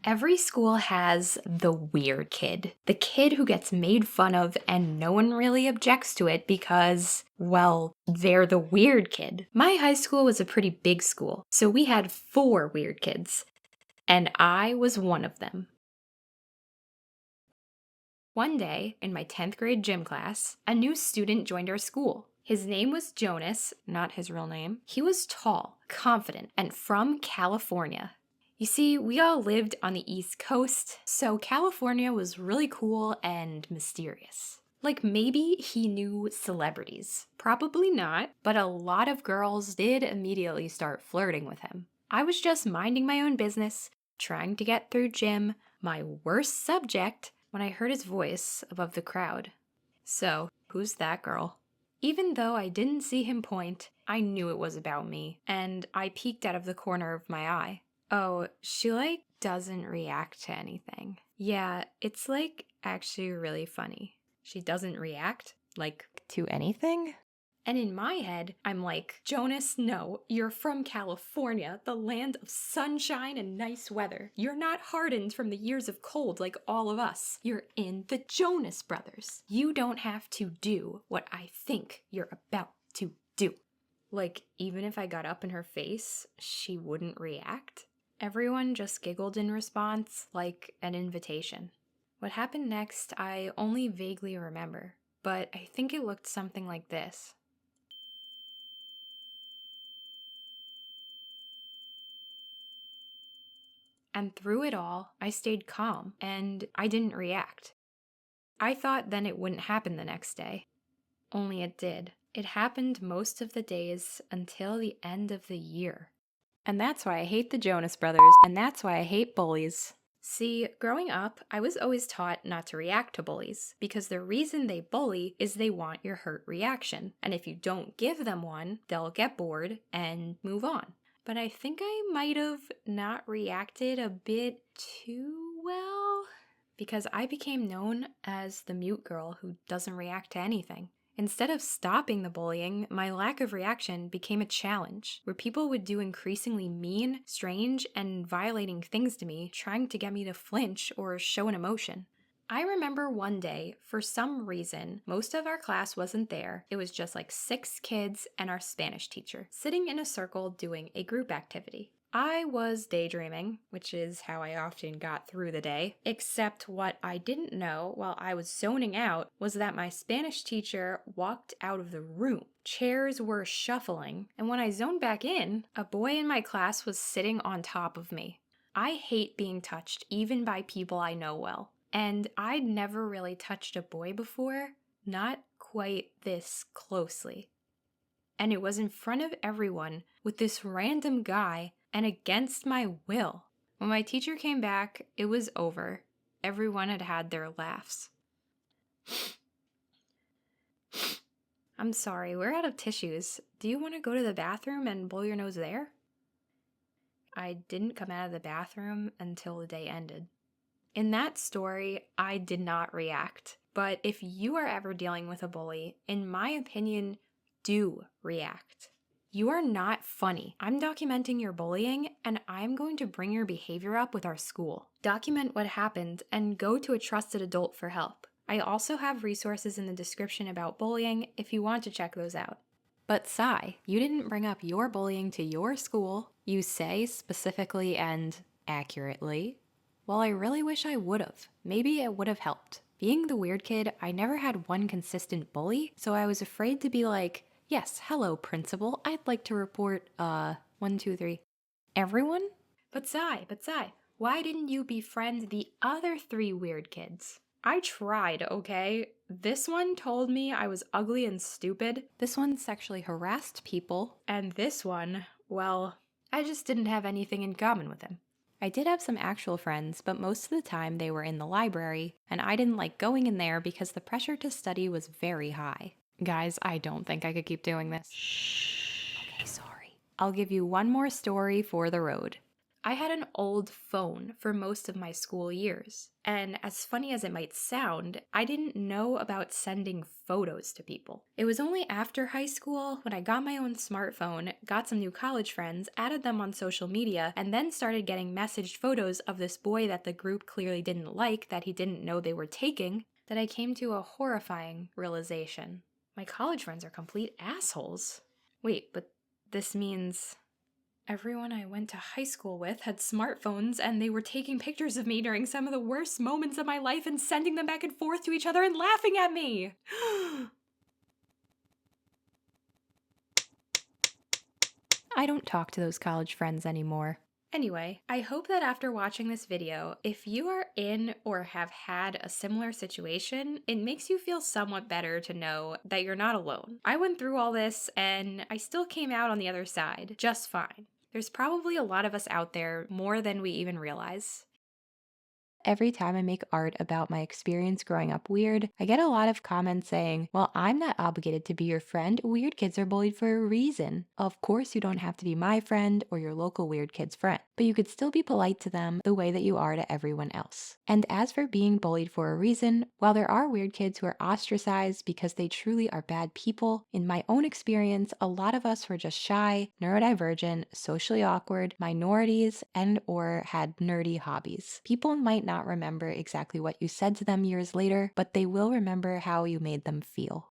Every school has the weird kid, the kid who gets made fun of and no one really objects to it because, well, they're the weird kid. My high school was a pretty big school, so we had 4 weird kids, and I was one of them. One day, in my 10th grade gym class, a new student joined our school. His name was Jonas, not his real name. He was tall, confident, and from California. You see, we all lived on the East Coast, so California was really cool and mysterious. Like maybe he knew celebrities. Probably not, but a lot of girls did immediately start flirting with him. I was just minding my own business, trying to get through gym, my worst subject, when I heard his voice above the crowd. So, who's that girl? Even though I didn't see him point, I knew it was about me, and I peeked out of the corner of my eye. Oh, she doesn't react to anything. Yeah, it's actually really funny. She doesn't react, to anything? And in my head, I'm like, Jonas, no, you're from California, the land of sunshine and nice weather. You're not hardened from the years of cold like all of us. You're in the Jonas Brothers. You don't have to do what I think you're about to do. Even if I got up in her face, she wouldn't react. Everyone just giggled in response, like an invitation. What happened next, I only vaguely remember, but I think it looked something like this. And through it all, I stayed calm, and I didn't react. I thought then it wouldn't happen the next day. Only it did. It happened most of the days until the end of the year. And that's why I hate the Jonas Brothers, and that's why I hate bullies. See, growing up, I was always taught not to react to bullies, because the reason they bully is they want your hurt reaction. And if you don't give them one, they'll get bored and move on. But I think I might have not reacted a bit too well, because I became known as the mute girl who doesn't react to anything. Instead of stopping the bullying, my lack of reaction became a challenge, where people would do increasingly mean, strange, and violating things to me, trying to get me to flinch or show an emotion. I remember one day, for some reason, most of our class wasn't there. It was just 6 kids and our Spanish teacher, sitting in a circle doing a group activity. I was daydreaming, which is how I often got through the day, except what I didn't know while I was zoning out was that my Spanish teacher walked out of the room. Chairs were shuffling, and when I zoned back in, a boy in my class was sitting on top of me. I hate being touched, even by people I know well. And I'd never really touched a boy before, not quite this closely. And it was in front of everyone with this random guy and against my will. When my teacher came back, it was over. Everyone had had their laughs. I'm sorry, we're out of tissues. Do you want to go to the bathroom and blow your nose there? I didn't come out of the bathroom until the day ended. In that story, I did not react. But if you are ever dealing with a bully, in my opinion, do react. You are not funny. I'm documenting your bullying, and I'm going to bring your behavior up with our school. Document what happened and go to a trusted adult for help. I also have resources in the description about bullying if you want to check those out. But Sai, you didn't bring up your bullying to your school. You say specifically and accurately. Well, I really wish I would've. Maybe it would have helped. Being the weird kid, I never had one consistent bully, so I was afraid to be like, yes, hello, principal. I'd like to report, 1, 2, 3. Everyone? But Sai, why didn't you befriend the other 3 weird kids? I tried, okay? This one told me I was ugly and stupid. This one sexually harassed people. And this one, well, I just didn't have anything in common with him. I did have some actual friends, but most of the time they were in the library, and I didn't like going in there because the pressure to study was very high. Guys, I don't think I could keep doing this. Okay, sorry. I'll give you one more story for the road. I had an old phone for most of my school years. And as funny as it might sound, I didn't know about sending photos to people. It was only after high school when I got my own smartphone, got some new college friends, added them on social media, and then started getting messaged photos of this boy that the group clearly didn't like, that he didn't know they were taking, that I came to a horrifying realization. My college friends are complete assholes. Wait, but this means everyone I went to high school with had smartphones and they were taking pictures of me during some of the worst moments of my life and sending them back and forth to each other and laughing at me. I don't talk to those college friends anymore. Anyway, I hope that after watching this video, if you are in or have had a similar situation, it makes you feel somewhat better to know that you're not alone. I went through all this and I still came out on the other side just fine. There's probably a lot of us out there, more than we even realize. Every time I make art about my experience growing up weird, I get a lot of comments saying, well, I'm not obligated to be your friend. Weird kids are bullied for a reason. Of course, you don't have to be my friend or your local weird kid's friend, but you could still be polite to them the way that you are to everyone else. And as for being bullied for a reason, while there are weird kids who are ostracized because they truly are bad people, in my own experience, a lot of us were just shy, neurodivergent, socially awkward, minorities, and or had nerdy hobbies. People might not remember exactly what you said to them years later, but they will remember how you made them feel.